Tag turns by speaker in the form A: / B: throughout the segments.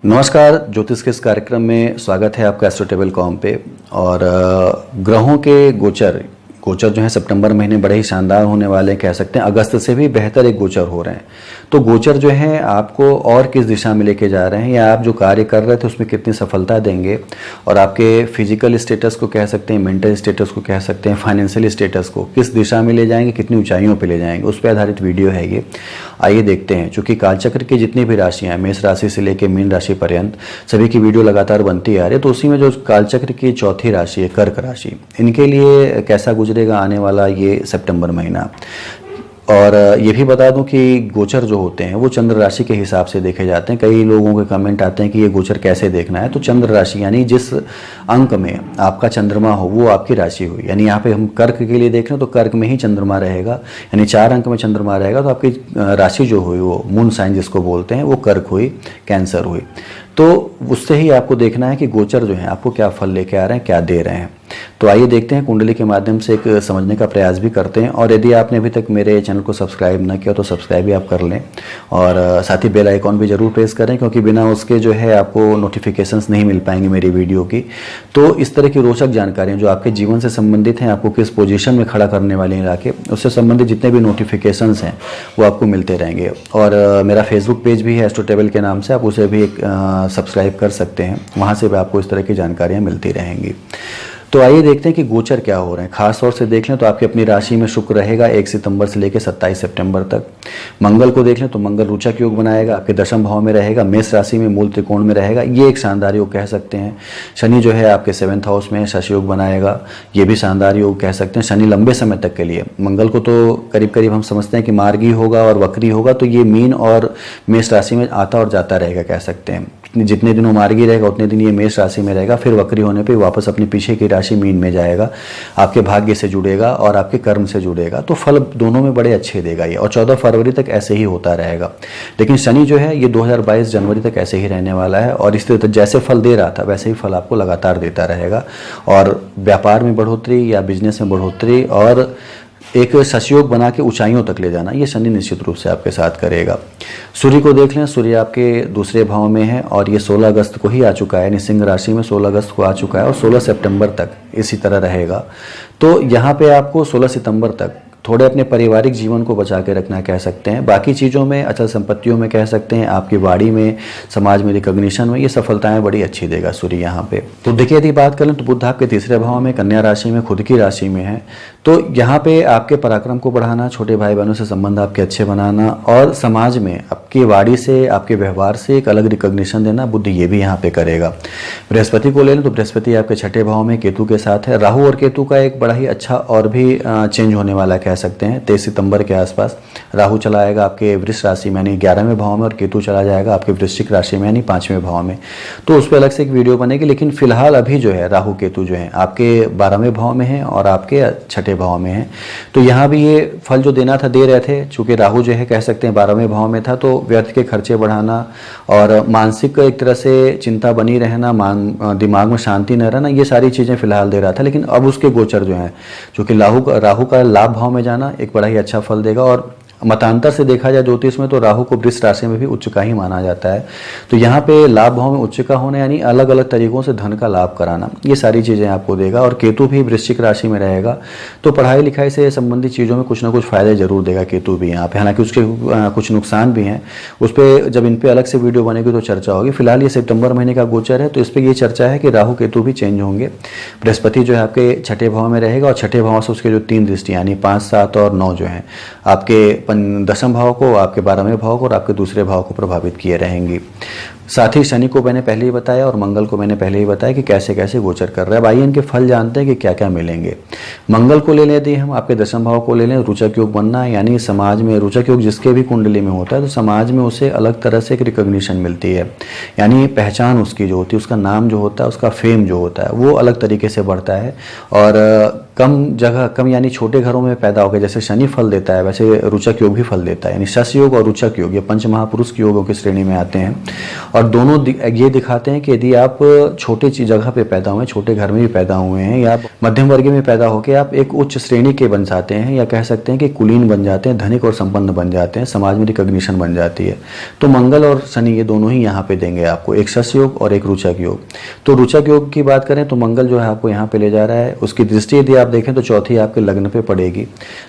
A: नमस्कार, ज्योतिष के इस कार्यक्रम में स्वागत है आपका एस्ट्रोटेबल.com पे। और ग्रहों के गोचर जो हैं सितंबर महीने बड़े ही शानदार होने वाले हैं, कह सकते हैं अगस्त से भी बेहतर एक गोचर हो रहे हैं। तो गोचर जो है आपको और किस दिशा में लेके जा रहे हैं, या आप जो कार्य कर रहे थे उसमें कितनी सफलता देंगे, और आपके फिजिकल स्टेटस को कह सकते हैं, मेंटल स्टेटस को कह सकते हैं, फाइनेंशियल स्टेटस को किस दिशा में ले जाएंगे, कितनी ऊंचाइयों पे ले जाएंगे, उस पर आधारित वीडियो है ये। आइए देखते हैं। चूंकि कालचक्र की जितनी भी राशियां, मेष राशि से लेकर मीन राशि पर्यंत सभी की वीडियो लगातार बनती आ रही है, तो उसी में जो कालचक्र की चौथी राशि है कर्क राशि, इनके लिए कैसा गुजरेगा आने वाला ये सितंबर महीना। और ये भी बता दूं कि गोचर जो होते हैं वो चंद्र राशि के हिसाब से देखे जाते हैं। कई लोगों के कमेंट आते हैं कि ये गोचर कैसे देखना है। तो चंद्र राशि यानी जिस अंक में आपका चंद्रमा हो वो आपकी राशि हुई। यानी यहाँ पे हम कर्क के लिए देख रहे हैं तो कर्क में ही चंद्रमा रहेगा, यानी 4 अंक में चंद्रमा रहेगा, तो आपकी राशि जो हुई वो मून साइन जिसको बोलते हैं वो कर्क हुई, कैंसर हुई। तो उससे ही आपको देखना है कि गोचर जो है आपको क्या फल लेके आ रहे हैं, क्या दे रहे हैं। तो आइए देखते हैं, कुंडली के माध्यम से एक समझने का प्रयास भी करते हैं। और यदि आपने अभी तक मेरे चैनल को सब्सक्राइब ना किया तो सब्सक्राइब भी आप कर लें, और साथ ही बेल आइकॉन भी जरूर प्रेस करें, क्योंकि बिना उसके जो है आपको नोटिफिकेशंस नहीं मिल पाएंगे मेरी वीडियो की। तो इस तरह की रोचक जानकारियाँ जो आपके जीवन से संबंधित हैं, आपको किस पोजीशन में खड़ा करने वाली हैं उससे संबंधित जितने भी नोटिफिकेशंस हैं वो आपको मिलते रहेंगे। और मेरा फेसबुक पेज भी है एस्ट्रोटेबल के नाम से, आप उसे भी सब्सक्राइब कर सकते हैं, वहाँ से भी आपको इस तरह की जानकारियाँ मिलती रहेंगी। तो आइए देखते हैं कि गोचर क्या हो रहे हैं। खास तौर से देख लें तो आपकी अपनी राशि में शुक्र रहेगा 1 सितंबर से लेकर 27 सितंबर तक। मंगल को देख लें तो मंगल रोचक योग बनाएगा, आपके दशम भाव में रहेगा, मेष राशि में मूल त्रिकोण में रहेगा, ये एक शानदार योग कह सकते हैं। शनि जो है आपके 7th हाउस में शश योग बनाएगा, ये भी शानदार योग कह सकते हैं। शनि लंबे समय तक के लिए, मंगल को तो करीब करीब हम समझते हैं कि मार्गी होगा और वक्री होगा, तो ये मीन और मेष राशि में आता और जाता रहेगा कह सकते हैं। जितने दिनों मार्गी रहेगा उतने दिन ये मेष राशि में रहेगा, फिर वक्री होने पे वापस अपनी पीछे की राशि मीन में जाएगा, आपके भाग्य से जुड़ेगा और आपके कर्म से जुड़ेगा, तो फल दोनों में बड़े अच्छे देगा ये। और 14 फरवरी तक ऐसे ही होता रहेगा। लेकिन शनि जो है ये 2022 जनवरी तक ऐसे ही रहने वाला है, और इस तरह जैसे फल दे रहा था वैसे ही फल आपको लगातार देता रहेगा। और व्यापार में बढ़ोतरी या बिजनेस में बढ़ोतरी और एक सशयोग बना के ऊंचाइयों तक ले जाना, ये शनि निश्चित रूप से आपके साथ करेगा। सूर्य को देख लें, सूर्य आपके दूसरे भाव में है और ये 16 अगस्त को ही आ चुका है, सिंह राशि में 16 अगस्त को आ चुका है और 16 सितंबर तक इसी तरह रहेगा। तो यहाँ पे आपको 16 सितंबर तक थोड़े अपने पारिवारिक जीवन को बचा के रखना कह सकते हैं। बाकी चीज़ों में, अचल संपत्तियों में कह सकते हैं, आपकी वाड़ी में, समाज में रिकॉग्निशन में, ये सफलताएं बड़ी अच्छी देगा सूर्य यहाँ पे। तो देखिए, यदि बात करें तो बुध आपके तीसरे भाव में, कन्या राशि में, खुद की राशि में है। तो यहाँ पे आपके पराक्रम को बढ़ाना, छोटे भाई बहनों से संबंध आपके अच्छे बनाना और समाज में आपकी वाड़ी से, आपके व्यवहार से एक अलग रिकॉग्निशन देना, बुध ये भी यहाँ पे करेगा। बृहस्पति को ले लें तो बृहस्पति आपके छठे भाव में केतु के साथ है। राहु और केतु का एक बड़ा ही अच्छा और भी चेंज होने वाला कह सकते हैं। 23 सितंबर के आसपास राहु चला आएगा आपके वृष राशि में यानी 11वें भाव में, और केतु चला जाएगा आपके वृश्चिक राशि में यानी 5वें भाव में। तो उस पर अलग से एक वीडियो बनेगी। लेकिन फिलहाल अभी जो है राहु केतु जो है आपके 12वें भाव में है और आपके छठे भाव में है। तो यहाँ भी ये फल जो देना था दे रहे थे। चूंकि राहु जो है कह सकते हैं 12वें भाव में था, तो व्यर्थ के खर्चे बढ़ाना और मानसिक एक तरह से चिंता बनी रहना, दिमाग में शांति न रहना, ये सारी चीज़ें फिलहाल दे रहा था। लेकिन अब उसके गोचर जो है, चूंकि राहु का लाभ भाव में जाना एक बड़ा ही अच्छा फल देगा। और मतांतर से देखा जाए ज्योतिष में तो राहु को वृष राशि में भी उच्च का ही माना जाता है। तो यहाँ पे लाभ भाव में उच्च का होना यानी अलग अलग तरीकों से धन का लाभ कराना, ये सारी चीज़ें आपको देगा। और केतु भी वृश्चिक राशि में रहेगा, तो पढ़ाई लिखाई से संबंधित चीज़ों में कुछ ना कुछ फायदे जरूर देगा केतु भी यहाँ पे। हालांकि उसके कुछ नुकसान भी हैं, उस पर जब इन पर अलग से वीडियो बनेगी तो चर्चा होगी। फिलहाल ये सितंबर महीने का गोचर है, तो इस पर ये चर्चा है कि राहु केतु भी चेंज होंगे। बृहस्पति जो है आपके छठे भाव में रहेगा, और छठे भाव से उसके जो 3 दृष्टि यानी 5, 7 और 9 जो है आपके दशम भाव को, आपके 12वें भाव को और आपके दूसरे भाव को प्रभावित किए रहेंगी। साथ ही शनि को मैंने पहले ही बताया और मंगल को मैंने पहले ही बताया कि कैसे कैसे गोचर कर रहा है। अब आइए इनके फल जानते हैं कि क्या क्या मिलेंगे। मंगल को ले लेते हैं हम, आपके दशम भाव को ले लें। रोचक योग बनना है यानी समाज में रोचक योग जिसके भी कुंडली में होता है तो समाज में उसे अलग तरह से एक रिकॉग्निशन मिलती है, यानी पहचान उसकी जो होती है, उसका नाम जो होता है, उसका फेम जो होता है वो अलग तरीके से बढ़ता है। और कम जगह, कम यानी छोटे घरों में पैदा होकर, जैसे शनि फल देता है वैसे रुचक योग भी फल देता है। यानी शश योग और रुचक योग ये पंच महापुरुष के योगों की श्रेणी में आते हैं। और दोनों ये दिखाते हैं कि यदि आप छोटे जगह पे पैदा हुए, छोटे घर में भी पैदा हुए हैं, या मध्यम वर्ग में पैदा होकर आप एक उच्च श्रेणी के बन जाते हैं, या कह सकते हैं कि कुलीन बन जाते हैं, धनिक और संपन्न बन जाते हैं, समाज में रिकॉग्निशन बन जाती है। तो मंगल और शनि ये दोनों ही यहाँ पे देंगे आपको, एक शश योग और एक रुचक योग। तो रुचक योग की बात करें तो मंगल जो है आपको यहाँ पे ले जा रहा है। उसकी दृष्टि यदि आप देखें तो चौथी आपके लग्न पे पड़ेगी।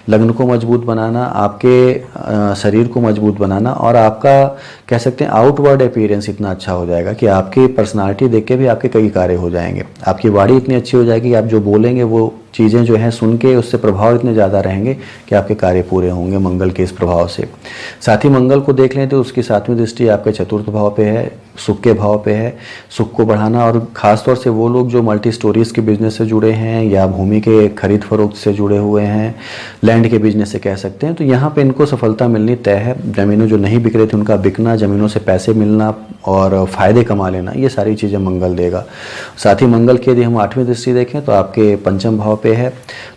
A: लग्न को मजबूत बनाना, आपके शरीर को मजबूत बनाना, और आपका कह सकते हैं आउटवर्ड अपीयरेंस इतना अच्छा हो जाएगा कि आपकी पर्सनालिटी देख के भी आपके कई कार्य हो जाएंगे। आपकी वाणी इतनी अच्छी हो जाएगी कि आप जो बोलेंगे वो चीज़ें जो हैं सुन के उससे प्रभाव इतने ज़्यादा रहेंगे कि आपके कार्य पूरे होंगे मंगल के इस प्रभाव से। साथ ही मंगल को देख लें तो उसकी 7वीं दृष्टि आपके चतुर्थ भाव पे है, सुख के भाव पे है। सुख को बढ़ाना, और ख़ासतौर से वो लोग जो मल्टी स्टोरीज़ के बिजनेस से जुड़े हैं या भूमि के खरीद फरोख्त से जुड़े हुए हैं, लैंड के बिजनेस से कह सकते हैं, तो यहाँ पे इनको सफलता मिलनी तय है। ज़मीनें जो नहीं बिक रही थी उनका बिकना, ज़मीनों से पैसे मिलना और फ़ायदे कमा लेना, ये सारी चीज़ें मंगल देगा। साथ ही मंगल की यदि हम 8वीं दृष्टि देखें तो आपके पंचम भाव पे है।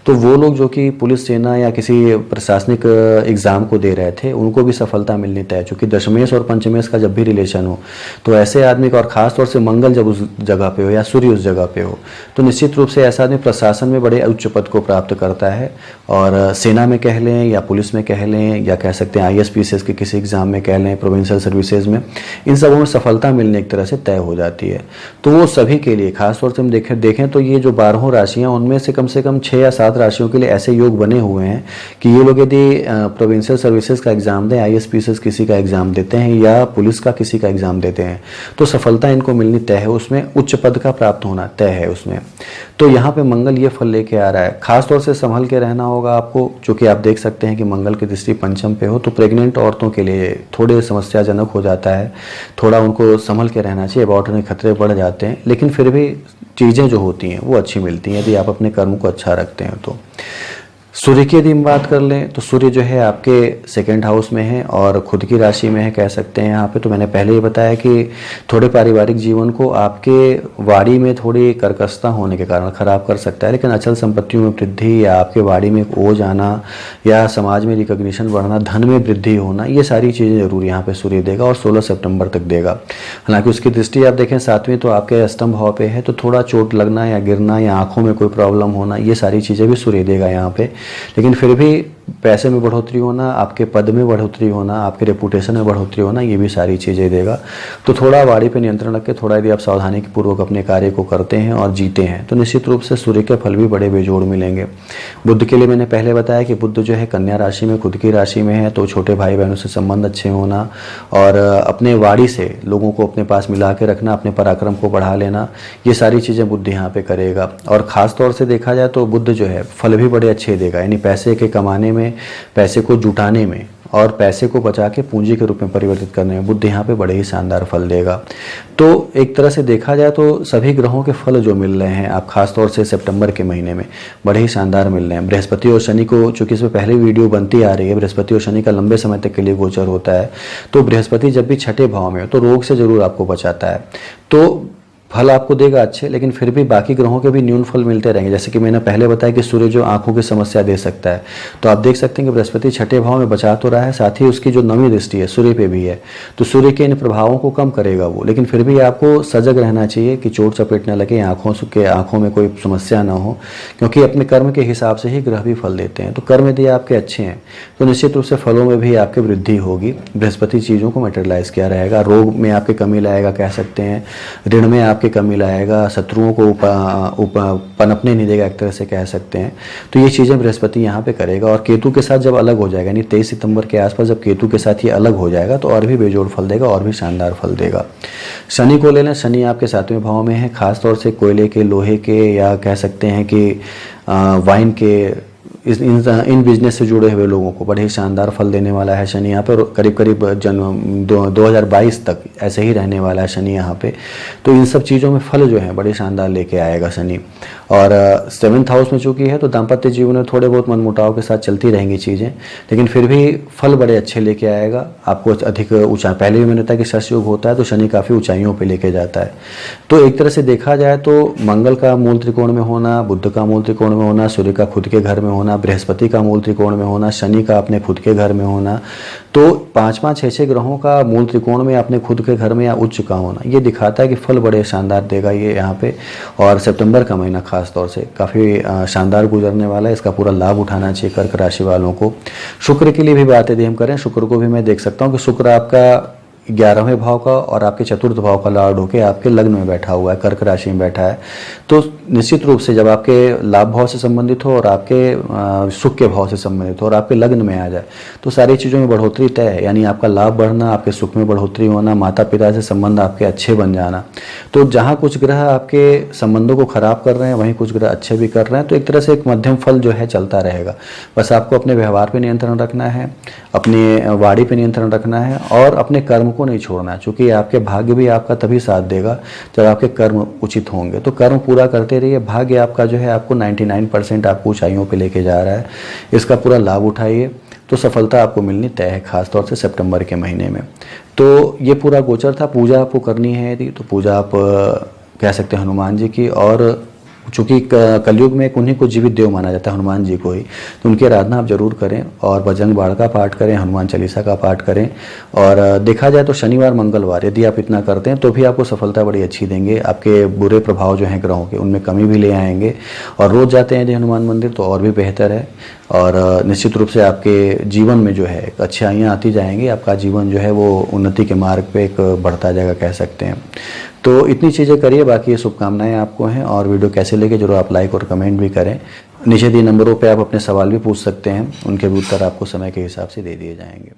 A: तो वो लोग जो कि पुलिस, सेना या किसी प्रशासनिक एग्ज़ाम को दे रहे थे उनको भी सफलता मिलनी तय है, क्योंकि दशमेश और पंचमेश का जब भी रिलेशन हो तो ऐसे आदमी का, और ख़ास तौर से मंगल जब उस जगह पे हो या सूर्य उस जगह पे हो, तो निश्चित रूप से ऐसा आदमी प्रशासन में बड़े उच्च पद को प्राप्त करता है। और सेना में कह लें या पुलिस में कह लें या कह सकते हैं ISPCS के किसी एग्ज़ाम में कह लें, प्रोविंशियल सर्विसेज में, इन सबों में सफलता मिलने एक तरह से तय हो जाती है। तो वो सभी के लिए, खासतौर से हम देखें तो ये जो 12 राशियाँ, उनमें से कम 6 या 7 राशियों के लिए ऐसे योग बने हुए हैं कि ये लोग यदि प्रोविंशियल सर्विसेज का एग्ज़ाम दें, ISPCS किसी का एग्ज़ाम देते हैं या पुलिस का किसी का एग्ज़ाम देते हैं, तो सफलता इनको मिलनी तय है, उसमें उच्च पद का प्राप्त होना तय है उसमें। तो यहाँ पे मंगल ये फल लेके आ रहा है। खासतौर से संभल के रहना होगा आपको, चूँकि आप देख सकते हैं कि मंगल की दृष्टि पंचम पे हो, तो प्रेग्नेंट औरतों के लिए थोड़े समस्याजनक हो जाता है, थोड़ा उनको संभल के रहना चाहिए, अबॉर्ट होने के खतरे बढ़ जाते हैं, लेकिन फिर भी चीज़ें जो होती हैं वो अच्छी मिलती हैं यदि आप अपने कर्म को अच्छा रखते हैं तो। सूर्य की यदि हम बात कर लें तो सूर्य जो है आपके 2nd हाउस में है और खुद की राशि में है, कह सकते हैं यहाँ पे। तो मैंने पहले ही बताया कि थोड़े पारिवारिक जीवन को आपके वाड़ी में थोड़ी कर्कशता होने के कारण खराब कर सकता है, लेकिन अचल संपत्तियों में वृद्धि या आपके वाड़ी में ओज आना या समाज में रिकॉग्निशन बढ़ना, धन में वृद्धि होना, ये सारी चीज़ें जरूर यहाँ पे सूर्य देगा और 16 सितंबर तक देगा। हालांकि उसकी दृष्टि आप देखें 7वीं, तो आपके अष्टम भाव पे है, तो थोड़ा चोट लगना या गिरना या आंखों में कोई प्रॉब्लम होना, ये सारी चीज़ें भी सूर्य देगा यहाँ पे। लेकिन फिर भी पैसे में बढ़ोतरी होना, आपके पद में बढ़ोतरी होना, आपके रेपुटेशन में बढ़ोतरी होना, ये भी सारी चीज़ें देगा। तो थोड़ा वाणी पे नियंत्रण रख के, थोड़ा यदि आप सावधानी पूर्वक अपने कार्य को करते हैं और जीते हैं तो निश्चित रूप से सूर्य के फल भी बड़े बेजोड़ मिलेंगे। बुध के लिए मैंने पहले बताया कि बुध जो है कन्या राशि में, खुद की राशि में है, तो छोटे भाई बहनों से संबंध अच्छे होना और अपने वाणी से लोगों को अपने पास मिला के रखना, अपने पराक्रम को बढ़ा लेना, ये सारी चीज़ें बुध यहाँ पे करेगा। और ख़ास तौर से देखा जाए तो बुध जो है फल भी बड़े अच्छे देगा, यानी पैसे के कमाने में, पैसे को जुटाने में और पैसे को बचा के पूंजी के रूप में परिवर्तित करने में बुध यहाँ पे बड़े ही शानदार फल देगा। तो एक तरह से देखा जाए तो सभी ग्रहों के फल जो मिल रहे हैं आप खासतौर से सितंबर के महीने में बड़े ही शानदार मिल रहे हैं। बृहस्पति और शनि को, चूंकि इसमें पहले वीडियो बनती आ रही है, बृहस्पति और शनि का लंबे समय तक के लिए गोचर होता है, तो बृहस्पति जब भी 6ठे भाव में हो तो रोग से जरूर आपको बचाता है, तो फल आपको देगा अच्छे, लेकिन फिर भी बाकी ग्रहों के भी न्यून फल मिलते रहेंगे। जैसे कि मैंने पहले बताया कि सूर्य जो आंखों की समस्या दे सकता है, तो आप देख सकते हैं कि बृहस्पति 6ठे भाव में बचा तो रहा है, साथ ही उसकी जो 9वीं दृष्टि है सूर्य पे भी है, तो सूर्य के इन प्रभावों को कम करेगा वो। लेकिन फिर भी आपको सजग रहना चाहिए कि चोट चपेट न लगे, आंखों में कोई समस्या ना हो, क्योंकि अपने कर्म के हिसाब से ही ग्रह भी फल देते हैं। तो कर्म यदि आपके अच्छे हैं तो निश्चित रूप से फलों में भी आपकी वृद्धि होगी। बृहस्पति चीज़ों को मटेरियलाइज किया रहेगा, रोग में आपके कमी लाएगा, कह सकते हैं ऋण में आपके कमी लाएगा, शत्रुओं को पनपने नहीं देगा, एक तरह से कह सकते हैं। तो ये चीज़ें बृहस्पति यहाँ पे करेगा। और केतु के साथ जब अलग हो जाएगा, यानी 23 सितंबर के आसपास जब केतु के साथ ये अलग हो जाएगा तो और भी बेजोड़ फल देगा और भी शानदार फल देगा। शनि को ले लें, शनि आपके 7वें भाव में है, खासतौर से कोयले के, लोहे के या कह सकते हैं कि वाइन के इन बिजनेस से जुड़े हुए लोगों को बड़े ही शानदार फल देने वाला है शनि यहाँ पे, और करीब करीब 2022 तक ऐसे ही रहने वाला है शनि यहाँ पे। तो इन सब चीज़ों में फल जो है बड़े शानदार लेके आएगा शनि। और 7th हाउस में चूंकि है तो दाम्पत्य जीवन में थोड़े बहुत मनमुटाव के साथ चलती रहेंगी चीज़ें, लेकिन फिर भी फल बड़े अच्छे लेके आएगा आपको। अधिक ऊंचा, पहले भी मैंने बताया कि शश योग होता है तो शनि काफ़ी ऊंचाइयों पे लेके जाता है। तो एक तरह से देखा जाए तो मंगल का मूल त्रिकोण में होना, बुध का मूल त्रिकोण में होना, सूर्य का खुद के घर में होना, बृहस्पति का मूल त्रिकोण में होना, शनि का अपने खुद के घर में होना, तो 5-5 6-6 ग्रहों का मूल त्रिकोण में अपने खुद के घर में या उच्च का होना, ये दिखाता है कि फल बड़े शानदार देगा ये यहाँ पे। और सितंबर का महीना खास तौर से काफ़ी शानदार गुजरने वाला है, इसका पूरा लाभ उठाना चाहिए कर्क राशि वालों को। शुक्र की लिए भी बात यदि हम करें, शुक्र को भी मैं देख सकता हूँ कि शुक्र आपका 11वें भाव का और आपके चतुर्थ भाव का लॉर्ड होकर आपके लग्न में बैठा हुआ है, कर्क राशि में बैठा है। तो निश्चित रूप से जब आपके लाभ भाव से संबंधित हो और आपके सुख के भाव से संबंधित हो और आपके लग्न में आ जाए तो सारी चीज़ों में बढ़ोतरी तय है। यानी आपका लाभ बढ़ना, आपके सुख में बढ़ोतरी होना, माता पिता से संबंध आपके अच्छे बन जाना। तो जहाँ कुछ ग्रह आपके संबंधों को खराब कर रहे हैं वहीं कुछ ग्रह अच्छे भी कर रहे हैं। तो एक तरह से एक मध्यम फल जो है चलता रहेगा। बस आपको अपने व्यवहार पर नियंत्रण रखना है, अपने वाणी पर नियंत्रण रखना है और अपने कर्म को नहीं छोड़ना, क्योंकि आपके भाग्य भी आपका तभी साथ देगा जब आपके कर्म उचित होंगे। तो कर्म पूरा करते रहिए, भाग्य आपका जो है आपको 99% आपको ऊंचाइयों पे लेके जा रहा है, इसका पूरा लाभ उठाइए तो सफलता आपको मिलनी तय है, खासतौर से सितंबर के महीने में। तो ये पूरा गोचर था। पूजा आपको करनी है यदि तो पूजा आप कह सकते हैं हनुमान जी की, और चूँकि कलयुग में उन्हीं को जीवित देव माना जाता है, हनुमान जी को ही, तो उनकी आराधना आप जरूर करें और बजरंग बाण का पाठ करें, हनुमान चालीसा का पाठ करें। और देखा जाए तो शनिवार मंगलवार यदि आप इतना करते हैं तो भी आपको सफलता बड़ी अच्छी देंगे। आपके बुरे प्रभाव जो हैं ग्रहों के उनमें कमी भी ले आएंगे। और रोज़ जाते हैं यदि हनुमान मंदिर तो और भी बेहतर है। और निश्चित रूप से आपके जीवन में जो है अच्छाइयाँ आती जाएंगी, आपका जीवन जो है वो उन्नति के मार्ग पे एक बढ़ता जाएगा कह सकते हैं। तो इतनी चीज़ें करिए, बाकी ये शुभकामनाएं आपको हैं। और वीडियो कैसे लगे जरूर आप लाइक और कमेंट भी करें। नीचे दिए नंबरों पे आप अपने सवाल भी पूछ सकते हैं, उनके भी उत्तर आपको समय के हिसाब से दे दिए जाएंगे।